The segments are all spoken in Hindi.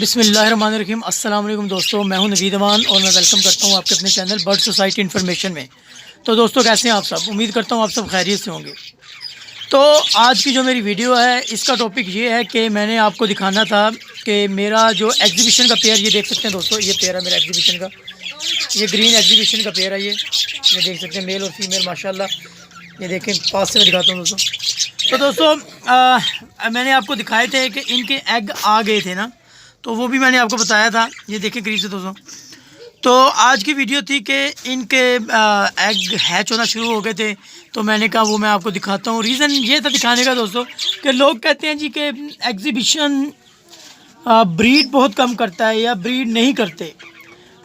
बिस्मिल्लाहिर्रहमानिर्रहीम। अस्सलाम वालेकुम दोस्तों, मैं हूं नवीद अमान और मैं वेलकम करता हूं आपके अपने चैनल बर्ड सोसाइटी इन्फॉर्मेशन में। तो दोस्तों कैसे हैं आप सब? उम्मीद करता हूं आप सब खैरियत से होंगे। तो आज की जो मेरी वीडियो है इसका टॉपिक ये है कि मैंने आपको दिखाना था कि मेरा जो एग्जीबिशन का पेयर, ये देख सकते हैं दोस्तों, ये पेयर है मेरा एग्जीबिशन का, ये ग्रीन एग्जीबिशन का पेयर है। ये देख सकते हैं मेल और फीमेल माशाल्लाह। ये देखें, पास से मैं दिखाता हूँ दोस्तों। तो दोस्तों मैंने आपको दिखाए थे कि इनके एग आ गए थे ना, तो वो भी मैंने आपको बताया था। ये देखें करीब से दोस्तों। तो आज की वीडियो थी कि इनके एग हैच होना शुरू हो गए थे, तो मैंने कहा वो मैं आपको दिखाता हूँ। रीज़न ये था दिखाने का दोस्तों कि लोग कहते हैं जी कि एग्जीबिशन ब्रीड बहुत कम करता है या ब्रीड नहीं करते।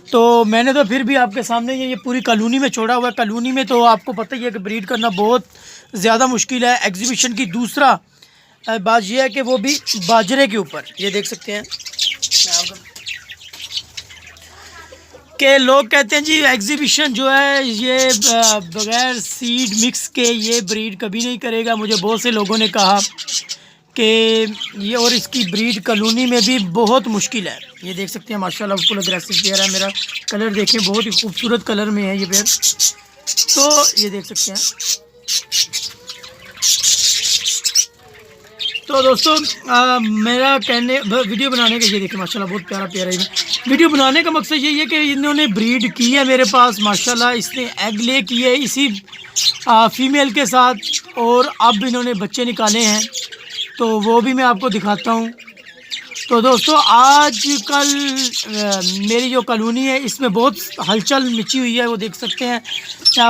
तो मैंने तो फिर भी आपके सामने ये पूरी कॉलोनी में छोड़ा हुआ है। कॉलोनी में तो आपको पता ही है कि ब्रीड करना बहुत ज़्यादा मुश्किल है एग्जीबिशन की। दूसरा बात यह है कि वो भी बाजरे के ऊपर। ये देख सकते हैं कि लोग कहते हैं जी एग्जीबिशन जो है ये बगैर सीड मिक्स के ये ब्रीड कभी नहीं करेगा। मुझे बहुत से लोगों ने कहा कि ये, और इसकी ब्रीड कॉलोनी में भी बहुत मुश्किल है। ये देख सकते हैं माशाल्लाह फुल अग्रेसिव पेयर है मेरा। कलर देखें, बहुत ही खूबसूरत कलर में है ये पेयर। तो ये देख सकते हैं। तो दोस्तों मेरा वीडियो बनाने का, ये देखिए माशाल्लाह बहुत प्यारा पेयर है। वीडियो बनाने का मकसद यही है कि इन्होंने ब्रीड की है मेरे पास माशाल्लाह। इसने एग ले किए इसी फीमेल के साथ और अब इन्होंने बच्चे निकाले हैं, तो वो भी मैं आपको दिखाता हूँ। तो दोस्तों आज कल मेरी जो कॉलोनी है इसमें बहुत हलचल मची हुई है। वो देख सकते हैं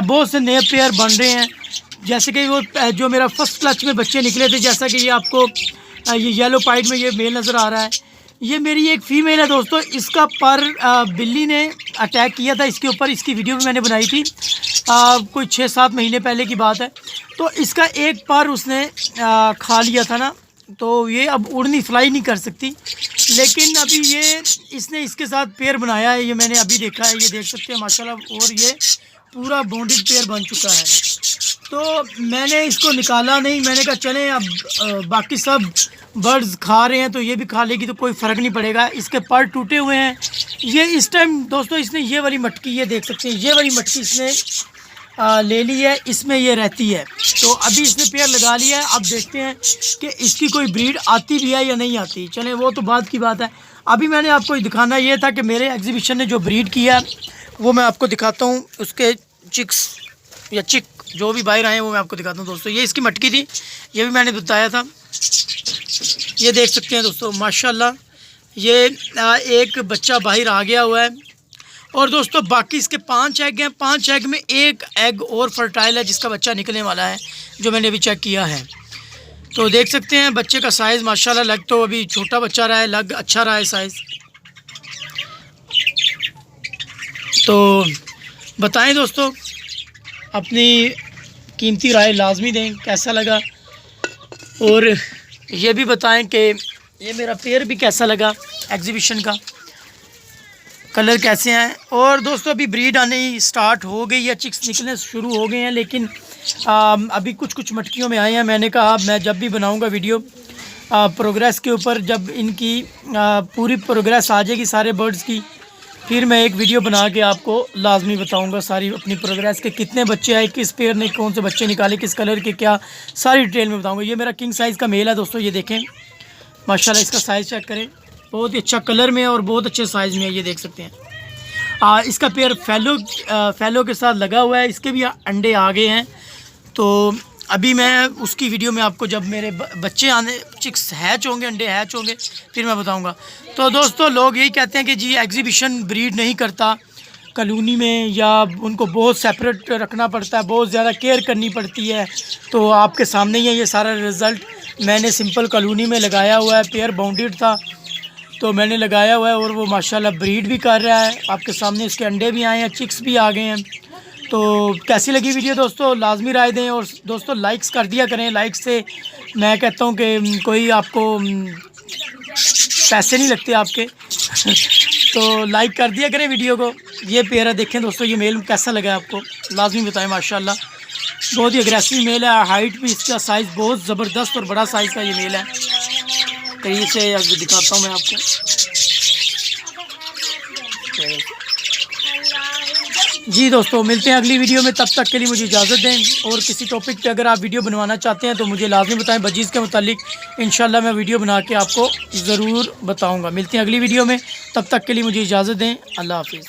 बहुत से नए पेयर बन रहे हैं। जैसे कि वो जो मेरा फर्स्ट क्लच में बच्चे निकले थे, जैसा कि ये आपको ये येलो पाइड में ये मेल नज़र आ रहा है, ये मेरी एक फ़ीमेल है दोस्तों। इसका पर बिल्ली ने अटैक किया था इसके ऊपर। इसकी वीडियो भी मैंने बनाई थी कोई 6-7 महीने पहले की बात है। तो इसका एक पर उसने खा लिया था ना, तो ये अब उड़नी फ्लाई नहीं कर सकती। लेकिन अभी ये इसने इसके साथ पेयर बनाया है, ये मैंने अभी देखा है। ये देख सकते हैं माशाल्लाह, और ये पूरा बॉन्डेड पेयर बन चुका है। तो मैंने इसको निकाला नहीं, मैंने कहा चलें अब बाकी सब बर्ड्स खा रहे हैं तो ये भी खा लेगी तो कोई फ़र्क नहीं पड़ेगा। इसके पर टूटे हुए हैं। ये इस टाइम दोस्तों इसने ये वाली मटकी, ये देख सकते हैं ये वाली मटकी इसने ले ली है, इसमें ये रहती है। तो अभी इसने पेयर लगा लिया है। अब देखते हैं कि इसकी कोई ब्रीड आती भी है या नहीं आती। चलें वो तो बाद की बात है। अभी मैंने आपको दिखाना ये था कि मेरे एग्जीबिशन ने जो ब्रीड किया वो मैं आपको दिखाता हूँ। उसके चिक्स या चिक जो भी बाहर आए हैं वो मैं आपको दिखाता हूँ दोस्तों। ये इसकी मटकी थी, ये भी मैंने बताया था। ये देख सकते हैं दोस्तों माशाल्लाह, ये एक बच्चा बाहर आ गया हुआ है। और दोस्तों बाकी इसके 5 एग हैं। 5 एग में एक एग और फर्टाइल है जिसका बच्चा निकलने वाला है, जो मैंने अभी चेक किया है। तो देख सकते हैं बच्चे का साइज़ माशाल्लाह, लग तो अभी छोटा बच्चा रहा है, लग अच्छा रहा है साइज़। तो बताएं दोस्तों, अपनी कीमती राय लाजमी दें कैसा लगा, और ये भी बताएं कि ये मेरा पेयर भी कैसा लगा, एग्जीबिशन का कलर कैसे हैं। और दोस्तों अभी ब्रीड आने स्टार्ट हो गई है, चिक्स निकलने शुरू हो गए हैं, लेकिन अभी कुछ मटकियों में आए हैं। मैंने कहा मैं जब भी बनाऊंगा वीडियो प्रोग्रेस के ऊपर, जब इनकी पूरी प्रोग्रेस आ जाएगी सारे बर्ड्स की, फिर मैं एक वीडियो बना के आपको लाजमी बताऊंगा सारी अपनी प्रोग्रेस के, कितने बच्चे आए, किस पेयर ने कौन से बच्चे निकाले, किस कलर के, क्या सारी डिटेल में बताऊंगा। ये मेरा किंग साइज़ का मेल है दोस्तों। ये देखें माशाल्लाह, इसका साइज़ चेक करें, बहुत ही अच्छा कलर में है और बहुत अच्छे साइज़ में है। ये देख सकते हैं इसका पेयर फैलो के साथ लगा हुआ है। इसके भी अंडे आ गए हैं। तो अभी मैं उसकी वीडियो में आपको जब मेरे बच्चे आने, चिक्स हैच होंगे, अंडे हैच होंगे, फिर मैं बताऊंगा। तो दोस्तों लोग यही कहते हैं कि जी एग्जीबिशन ब्रीड नहीं करता कॉलोनी में, या उनको बहुत सेपरेट रखना पड़ता है, बहुत ज़्यादा केयर करनी पड़ती है। तो आपके सामने ही है ये सारा रिज़ल्ट। मैंने सिंपल कॉलोनी में लगाया हुआ है, पेयर बाउंडेड था तो मैंने लगाया हुआ है, और वो माशाल्लाह ब्रीड भी कर रहा है। आपके सामने इसके अंडे भी आए हैं, चिक्स भी आ गए हैं। तो कैसी लगी वीडियो दोस्तों लाजमी राय दें, और दोस्तों लाइक्स कर दिया करें। लाइक से मैं कहता हूँ कि कोई आपको पैसे नहीं लगते आपके तो लाइक कर दिया करें वीडियो को। ये पेयर है, देखें दोस्तों ये मेल कैसा लगा आपको, लाजमी बताएं। माशाल्लाह बहुत ही अग्रेसिव मेल है। हाइट भी इसका साइज़ बहुत ज़बरदस्त और बड़ा साइज़ का ये मेल है। करीब से दिखाता हूँ मैं आपको। सकते हैं। जी दोस्तों, मिलते हैं अगली वीडियो में, तब तक के लिए मुझे इजाज़त दें। और किसी टॉपिक पे अगर आप वीडियो बनवाना चाहते हैं तो मुझे लाजमी बताएं, बजीज़ के मुतालिक इंशाल्लाह मैं वीडियो बना के आपको ज़रूर बताऊंगा। मिलते हैं अगली वीडियो में, तब तक के लिए मुझे इजाज़त दें। अल्लाह हाफिज़।